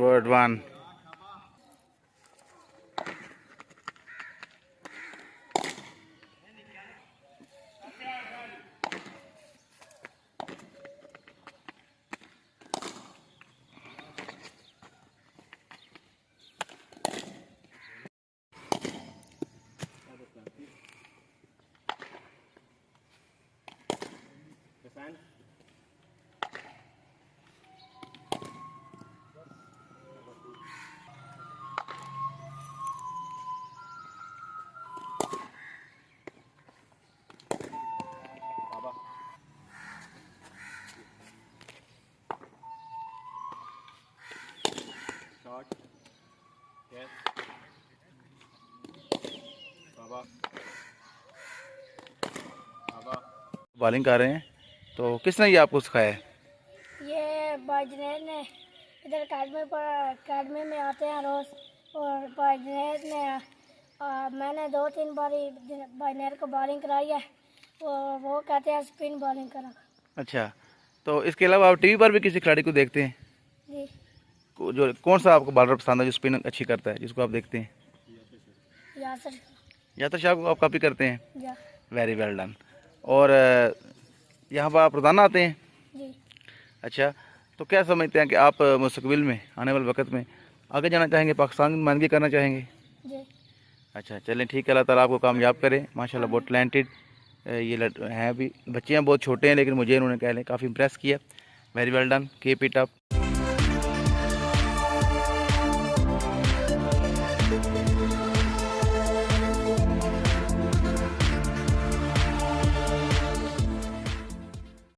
Good one. Bowling कर रहे हैं, तो किसने ये आपको सिखाया है? ये बाजनेर ने, इधर अकेडमी में आते हैं रोज़, और बाजनेर ने मैंने 2-3 बारी बाजनेर को बॉलिंग कराई है, वो कहते हैं स्पिन बॉलिंग करा। अच्छा, तो इसके अलावा आप टीवी पर भी किसी खिलाड़ी को देखते हैं? जी। जो कौन सा आपको बॉलर पसंद है जो स्पिन अच्छी करता है, जिसको आप देखते हैं? यासर। यासर शाह को आप कॉपी करते हैं? या। Very well done. और यहाँ पर आप रोज़ाना आते हैं? जी। अच्छा, तो क्या समझते हैं कि आप मुस्तकबिल में, आने वाले वक्त में आगे जाना चाहेंगे, पाकिस्तान की नुमाइंदगी करना चाहेंगे? जी। अच्छा, चलें ठीक है, अल्लाह ताला आपको कामयाब करे। माशाल्लाह बहुत टैलेंटेड ये हैं, अभी बच्चे हैं, बहुत छोटे हैं, लेकिन मुझे इन्होंने कह लें काफ़ी इम्प्रेस किया। Very well done, keep it up.